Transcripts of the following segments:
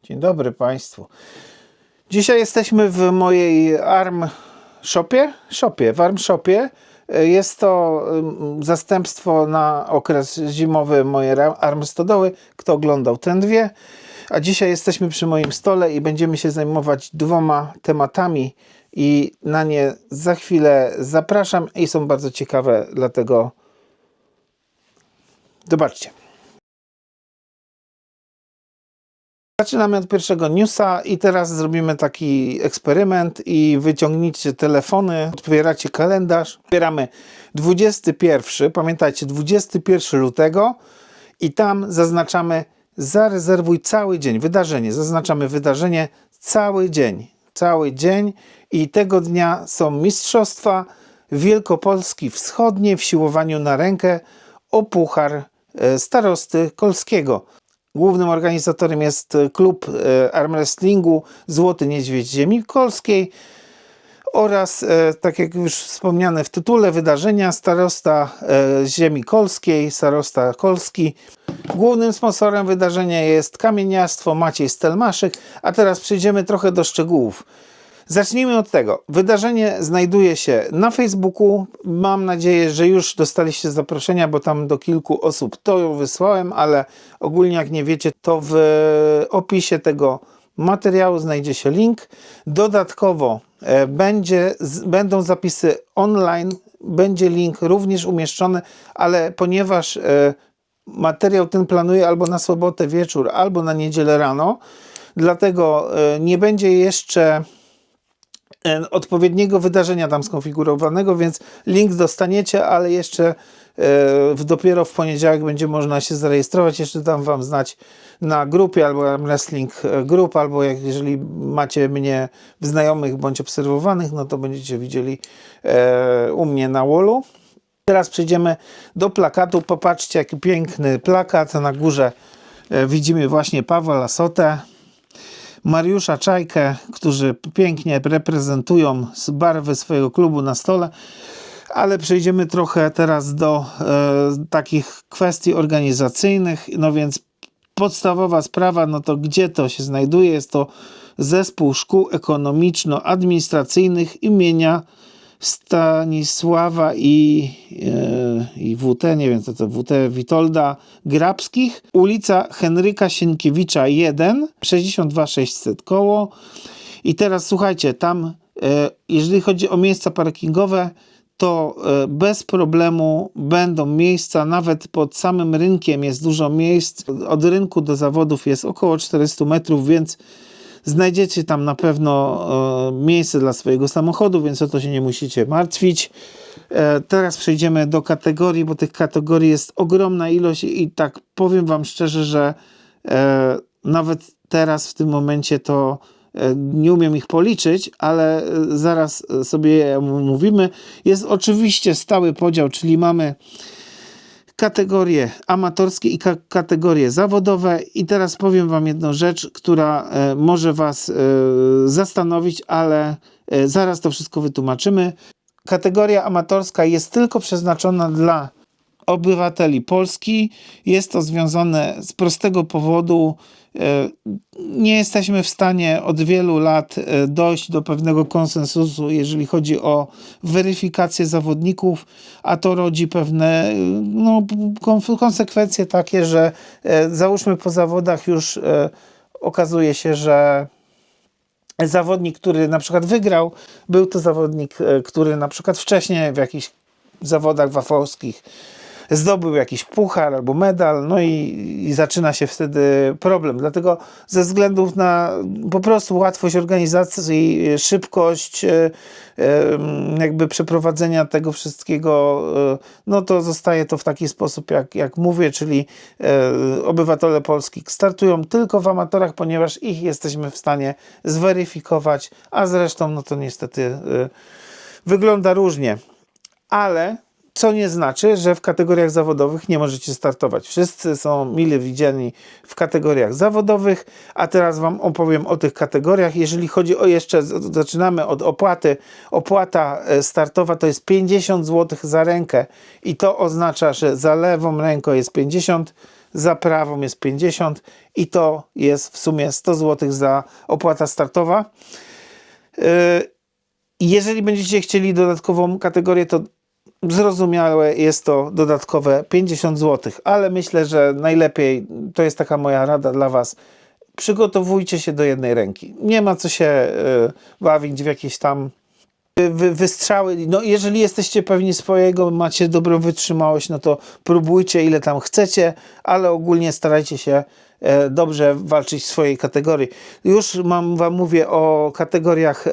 Dzień dobry Państwu. Dzisiaj jesteśmy w mojej Arm Shopie, w Arm Shopie. Jest to zastępstwo na okres zimowy mojej Arm Stodoły. Kto oglądał, ten wie. A dzisiaj jesteśmy przy moim stole i będziemy się zajmować dwoma tematami i na nie za chwilę zapraszam i są bardzo ciekawe, dlatego zobaczcie. Zaczynamy od pierwszego newsa i teraz zrobimy taki eksperyment i wyciągnijcie telefony, otwieracie kalendarz, wybieramy 21, pamiętajcie 21 lutego i tam zaznaczamy zarezerwuj cały dzień, wydarzenie, zaznaczamy wydarzenie cały dzień i tego dnia są Mistrzostwa Wielkopolski Wschodniej w siłowaniu na rękę o puchar starosty kolskiego. Głównym organizatorem jest klub arm wrestlingu Złoty Niedźwiedź Ziemi Kolskiej oraz, tak jak już wspomniane w tytule wydarzenia, starosta Ziemi Kolskiej, starosta Kolski. Głównym sponsorem wydarzenia jest kamieniarstwo Maciej Stelmaszyk, a teraz przejdziemy trochę do szczegółów. Zacznijmy od tego. Wydarzenie znajduje się na Facebooku. Mam nadzieję, że już dostaliście zaproszenia, bo tam do kilku osób to wysłałem, ale ogólnie jak nie wiecie, to w opisie tego materiału znajdzie się link. Dodatkowo będą zapisy online, będzie link również umieszczony, ale ponieważ materiał ten planuję albo na sobotę wieczór, albo na niedzielę rano, dlatego nie będzie jeszcze odpowiedniego wydarzenia tam skonfigurowanego, więc link dostaniecie, ale jeszcze dopiero w poniedziałek będzie można się zarejestrować. Jeszcze dam wam znać na grupie albo Arm Wrestling Group, albo jeżeli macie mnie w znajomych bądź obserwowanych, no to będziecie widzieli u mnie na wallu. Teraz przejdziemy do plakatu. Popatrzcie, jaki piękny plakat. Na górze widzimy właśnie Pawła Lasotę, Mariusza Czajkę, którzy pięknie reprezentują barwy swojego klubu na stole, ale przejdziemy trochę teraz do takich kwestii organizacyjnych. No więc podstawowa sprawa, no to gdzie to się znajduje? Jest to Zespół Szkół Ekonomiczno-Administracyjnych imienia Stanisława i WT, nie wiem co to WT, Witolda Grabskich, ulica Henryka Sienkiewicza 1, 62 600 koło. I teraz słuchajcie, tam jeżeli chodzi o miejsca parkingowe, to bez problemu będą miejsca, nawet pod samym rynkiem jest dużo miejsc. Od rynku do zawodów jest około 400 metrów, więc znajdziecie tam na pewno miejsce dla swojego samochodu, więc o to się nie musicie martwić. Teraz przejdziemy do kategorii, bo tych kategorii jest ogromna ilość i tak powiem wam szczerze, że nawet teraz w tym momencie to nie umiem ich policzyć, ale zaraz sobie je omówimy. Jest oczywiście stały podział, czyli mamy kategorie amatorskie i kategorie zawodowe i teraz powiem wam jedną rzecz, która może was zastanowić, ale zaraz to wszystko wytłumaczymy. Kategoria amatorska jest tylko przeznaczona dla obywateli Polski. Jest to związane z prostego powodu. Nie jesteśmy w stanie od wielu lat dojść do pewnego konsensusu, jeżeli chodzi o weryfikację zawodników, a to rodzi pewne konsekwencje takie, że załóżmy po zawodach już okazuje się, że zawodnik, który na przykład wygrał, był to zawodnik, który na przykład wcześniej w jakichś zawodach wafolskich zdobył jakiś puchar albo medal, no i zaczyna się wtedy problem. Dlatego ze względów na po prostu łatwość organizacji, szybkość jakby przeprowadzenia tego wszystkiego, no to zostaje to w taki sposób, jak mówię, czyli obywatele Polski startują tylko w amatorach, ponieważ ich jesteśmy w stanie zweryfikować, a zresztą no to niestety wygląda różnie. Ale co nie znaczy, że w kategoriach zawodowych nie możecie startować. Wszyscy są mile widziani w kategoriach zawodowych, a teraz wam opowiem o tych kategoriach. Jeżeli chodzi o jeszcze, zaczynamy od opłaty. Opłata startowa to jest 50 zł za rękę i to oznacza, że za lewą ręką jest 50 za prawą jest 50 i to jest w sumie 100 zł za opłata startowa. Jeżeli będziecie chcieli dodatkową kategorię, to zrozumiałe jest to dodatkowe 50 zł, ale myślę, że najlepiej, to jest taka moja rada dla Was, przygotowujcie się do jednej ręki. Nie ma co się bawić w jakieś tam wystrzały. No, jeżeli jesteście pewni swojego, macie dobrą wytrzymałość, no to próbujcie ile tam chcecie, ale ogólnie starajcie się dobrze walczyć w swojej kategorii. Już Wam mówię o kategoriach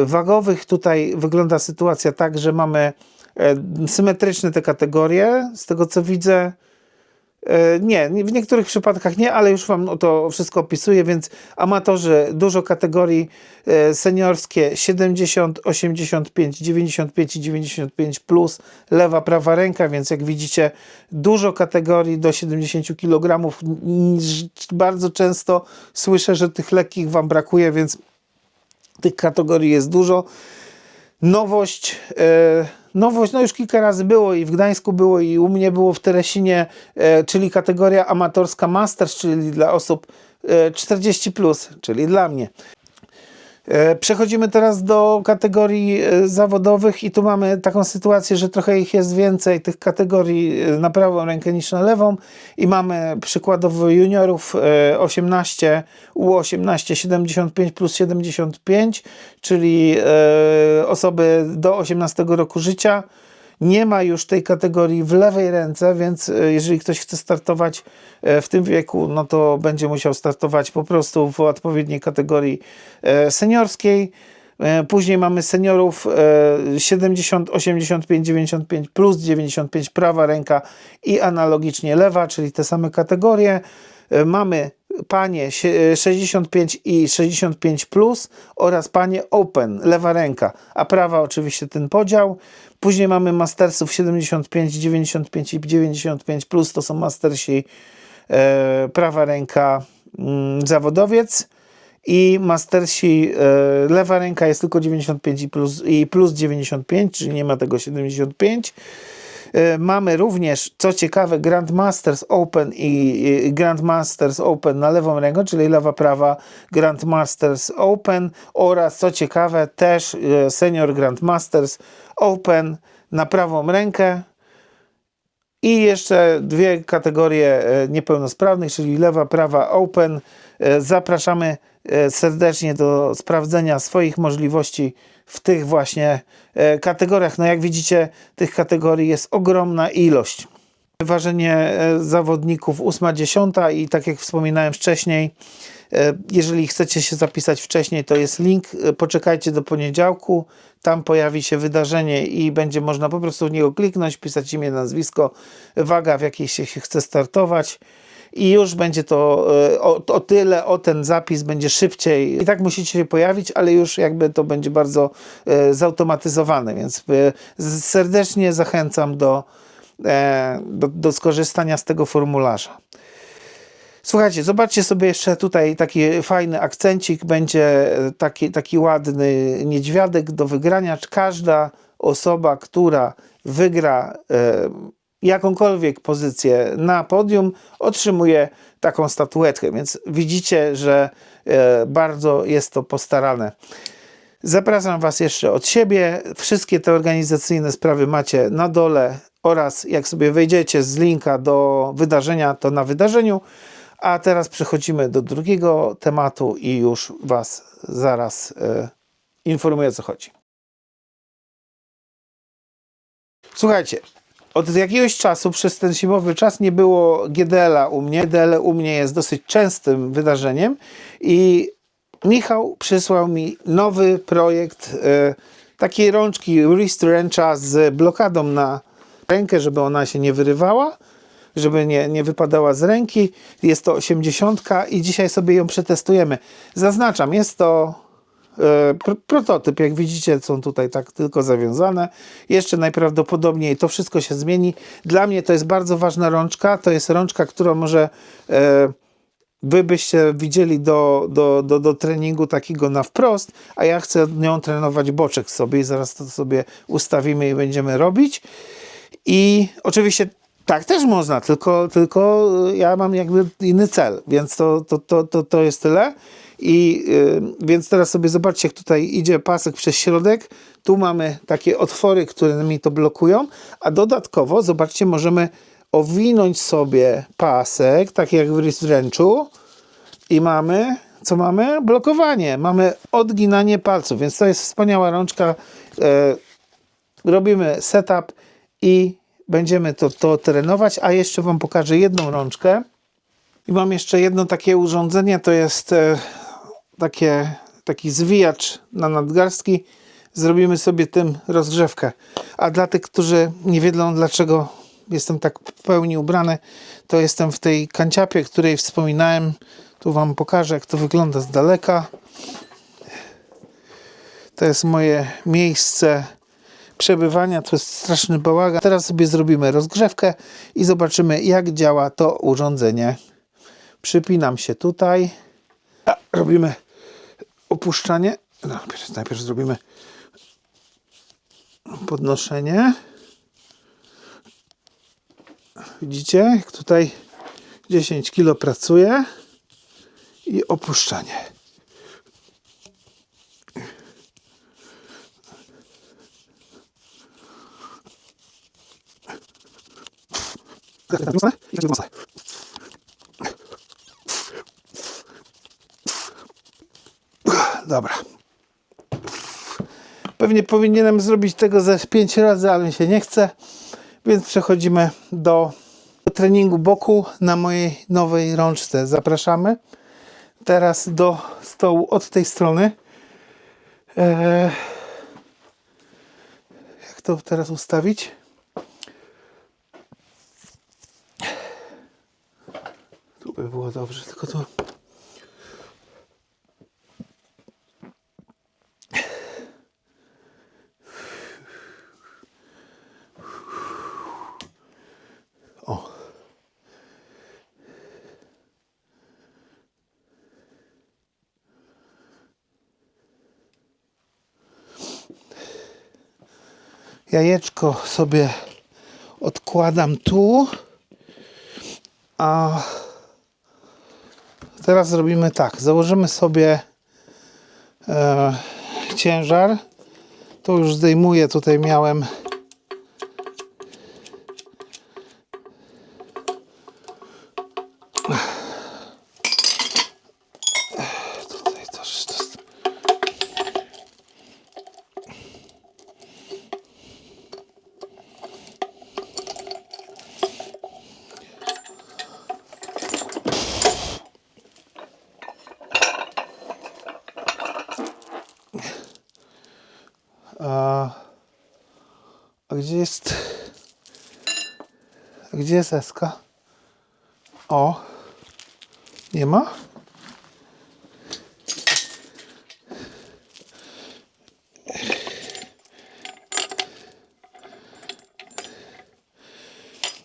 wagowych. Tutaj wygląda sytuacja tak, że mamy symetryczne te kategorie, z tego co widzę. Nie, w niektórych przypadkach nie, ale już Wam to wszystko opisuję, więc amatorzy dużo kategorii, seniorskie 70, 85, 95 i 95 plus, lewa, prawa ręka, więc jak widzicie dużo kategorii do 70 kg. Bardzo często słyszę, że tych lekkich Wam brakuje, więc tych kategorii jest dużo. Nowość, no już kilka razy było i w Gdańsku było i u mnie było w Teresinie, czyli kategoria amatorska Masters, czyli dla osób 40+, czyli dla mnie. Przechodzimy teraz do kategorii zawodowych i tu mamy taką sytuację, że trochę ich jest więcej, tych kategorii na prawą rękę niż na lewą i mamy przykładowo juniorów 18, U18 75 plus 75, czyli osoby do 18 roku życia. Nie ma już tej kategorii w lewej ręce, więc jeżeli ktoś chce startować w tym wieku, no to będzie musiał startować po prostu w odpowiedniej kategorii seniorskiej. Później mamy seniorów 70, 85, 95 plus 95 prawa ręka i analogicznie lewa, czyli te same kategorie. Mamy panie 65 i 65 plus oraz panie open, lewa ręka, a prawa oczywiście ten podział. Później mamy mastersów 75, 95 i 95 plus, to są mastersi prawa ręka zawodowiec i mastersi lewa ręka jest tylko 95 i plus 95, czyli nie ma tego 75. Mamy również, co ciekawe, Grandmasters Open i Grandmasters Open na lewą rękę, czyli lewa, prawa Grandmasters Open oraz, co ciekawe, też Senior Grandmasters Open na prawą rękę. I jeszcze dwie kategorie niepełnosprawnych, czyli lewa, prawa Open. Zapraszamy serdecznie do sprawdzenia swoich możliwości w tych właśnie kategoriach. No jak widzicie, tych kategorii jest ogromna ilość. Ważenie zawodników 8-10 i tak jak wspominałem wcześniej, jeżeli chcecie się zapisać wcześniej, to jest link, poczekajcie do poniedziałku, tam pojawi się wydarzenie i będzie można po prostu w niego kliknąć, pisać imię, nazwisko, waga, w jakiej się chce startować i już będzie to o tyle, o ten zapis będzie szybciej. I tak musicie się pojawić, ale już jakby to będzie bardzo zautomatyzowane, więc serdecznie zachęcam do skorzystania z tego formularza. Słuchajcie, zobaczcie sobie jeszcze tutaj taki fajny akcencik, będzie taki ładny niedźwiadek do wygrania. Każda osoba, która wygra jakąkolwiek pozycję na podium, otrzymuje taką statuetkę, więc widzicie, że bardzo jest to postarane. Zapraszam Was jeszcze od siebie. Wszystkie te organizacyjne sprawy macie na dole oraz jak sobie wejdziecie z linka do wydarzenia, to na wydarzeniu. A teraz przechodzimy do drugiego tematu i już Was zaraz informuję, o co chodzi. Słuchajcie, od jakiegoś czasu, przez ten zimowy czas nie było GDL-a u mnie. GDL u mnie jest dosyć częstym wydarzeniem i Michał przysłał mi nowy projekt takiej rączki wrist wrencha z blokadą na rękę, żeby ona się nie wyrywała, żeby nie wypadała z ręki. Jest to 80 i dzisiaj sobie ją przetestujemy. Zaznaczam, jest to prototyp, jak widzicie, są tutaj tak tylko zawiązane. Jeszcze najprawdopodobniej to wszystko się zmieni. Dla mnie to jest bardzo ważna rączka. To jest rączka, którą może wy byście widzieli do treningu takiego na wprost, a ja chcę nią trenować boczek sobie i zaraz to sobie ustawimy i będziemy robić. I oczywiście Tak, też można, tylko ja mam jakby inny cel, więc to jest tyle. I więc teraz sobie zobaczcie, jak tutaj idzie pasek przez środek. Tu mamy takie otwory, które mi to blokują, a dodatkowo, zobaczcie, możemy owinąć sobie pasek, tak jak w wręczu, i mamy, co mamy? Blokowanie. Mamy odginanie palców, więc to jest wspaniała rączka. Robimy setup i będziemy to trenować, a jeszcze wam pokażę jedną rączkę. I mam jeszcze jedno takie urządzenie, to jest taki zwijacz na nadgarstki. Zrobimy sobie tym rozgrzewkę. A dla tych, którzy nie wiedzą, dlaczego jestem tak w pełni ubrany, to jestem w tej kanciapie, której wspominałem. Tu wam pokażę, jak to wygląda z daleka. To jest moje miejsce przebywania, to jest straszny bałagan. Teraz sobie zrobimy rozgrzewkę i zobaczymy, jak działa to urządzenie. Przypinam się tutaj. Robimy opuszczanie. No, najpierw zrobimy podnoszenie. Widzicie, jak tutaj 10 kg pracuje i opuszczanie. Dobra. Pewnie powinienem zrobić tego ze 5 razy, ale mi się nie chce. Więc przechodzimy do treningu boku na mojej nowej rączce. Zapraszamy. Teraz do stołu od tej strony. Jak to teraz ustawić? Tu by było dobrze, tylko tu. O. Jajeczko sobie odkładam tu. A teraz zrobimy tak. Założymy sobie ciężar. To już zdejmuję. Tutaj miałem tutaj to a gdzie jest eska? O, nie ma?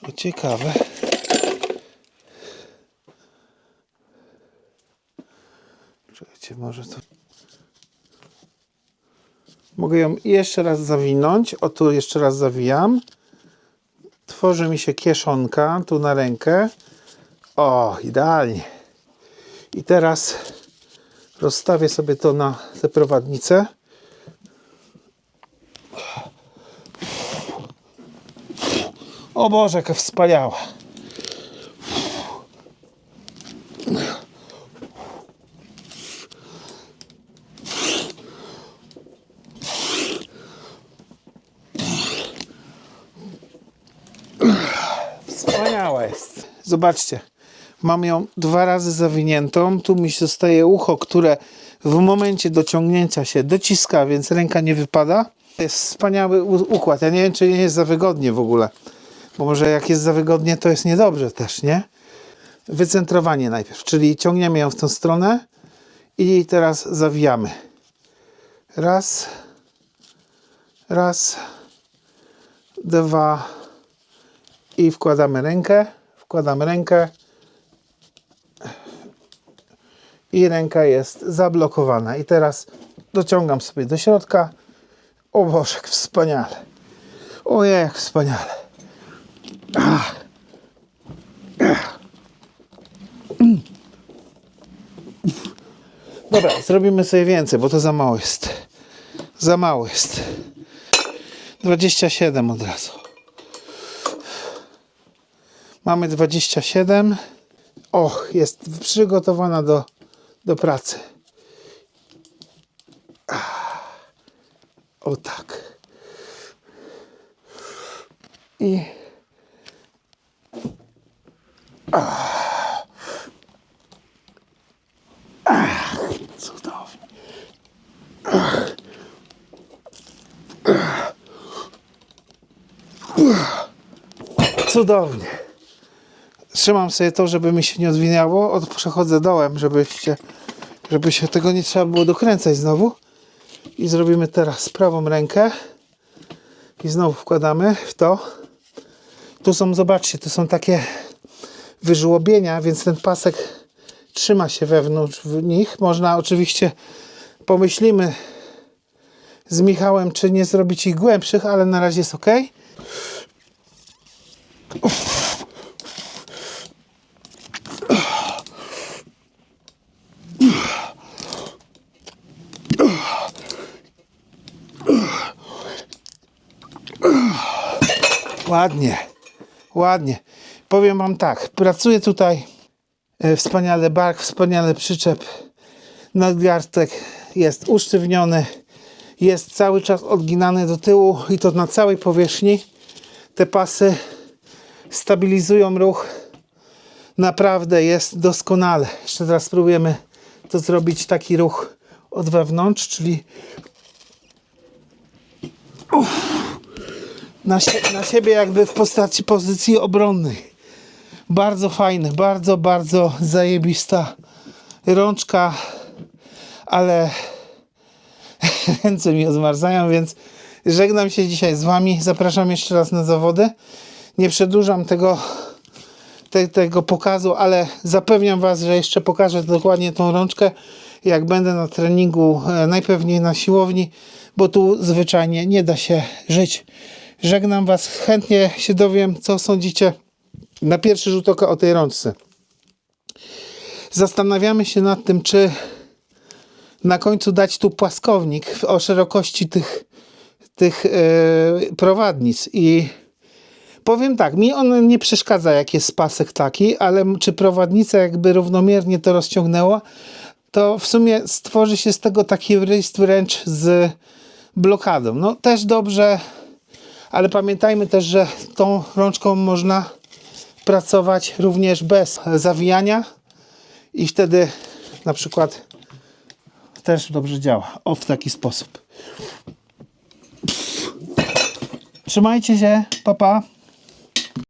No, ciekawe. Czekajcie, może to... Mogę ją jeszcze raz zawinąć. O, tu jeszcze raz zawijam. Tworzy mi się kieszonka tu na rękę. O, idealnie. I teraz rozstawię sobie to na tę prowadnicę. O Boże, jaka wspaniała. Wspaniała jest. Zobaczcie. Mam ją 2 razy zawiniętą. Tu mi zostaje ucho, które w momencie dociągnięcia się dociska, więc ręka nie wypada. Jest wspaniały układ. Ja nie wiem, czy nie jest za wygodnie w ogóle. Bo może jak jest za wygodnie, to jest niedobrze też, nie? Wycentrowanie najpierw, czyli ciągniemy ją w tę stronę i teraz zawijamy. Raz, raz, 2 i wkładamy rękę i ręka jest zablokowana. I teraz dociągam sobie do środka. O Boże, jak wspaniale. Ojej, jak wspaniale. Dobra, zrobimy sobie więcej, bo to za mało jest. Za mało jest. 27 od razu. Mamy 27. O, jest przygotowana do pracy. O tak. I cudownie. Cudownie. Trzymam sobie to, żeby mi się nie odwinęło. Przechodzę dołem, żeby się tego nie trzeba było dokręcać znowu. I zrobimy teraz prawą rękę. I znowu wkładamy w to. Tu są, zobaczcie, tu są takie wyżłobienia, więc ten pasek trzyma się wewnątrz w nich. Można oczywiście, pomyślimy z Michałem, czy nie zrobić ich głębszych, ale na razie jest ok. Ładnie, ładnie. Powiem wam tak, pracuję tutaj wspaniale bark, wspaniale przyczep. Nadgarstek jest usztywniony, jest cały czas odginany do tyłu i to na całej powierzchni. Te pasy stabilizują ruch. Naprawdę jest doskonale. Jeszcze teraz spróbujemy to zrobić taki ruch od wewnątrz, czyli na siebie jakby w postaci pozycji obronnej. Bardzo fajny, bardzo zajebista rączka, ale ręce mi odmarzają, więc żegnam się dzisiaj z wami. Zapraszam jeszcze raz na zawody. Nie przedłużam tego pokazu, ale zapewniam was, że jeszcze pokażę dokładnie tą rączkę, jak będę na treningu, najpewniej na siłowni, bo tu zwyczajnie nie da się żyć. Żegnam was, chętnie się dowiem, co sądzicie na pierwszy rzut oka o tej rączce. Zastanawiamy się nad tym, czy na końcu dać tu płaskownik o szerokości tych prowadnic. I powiem tak, mi on nie przeszkadza, jak jest pasek taki, ale czy prowadnica jakby równomiernie to rozciągnęła, to w sumie stworzy się z tego taki wrist wręcz z blokadą. No też dobrze, ale pamiętajmy też, że tą rączką można pracować również bez zawijania i wtedy na przykład też dobrze działa. O, w taki sposób. Trzymajcie się, pa pa.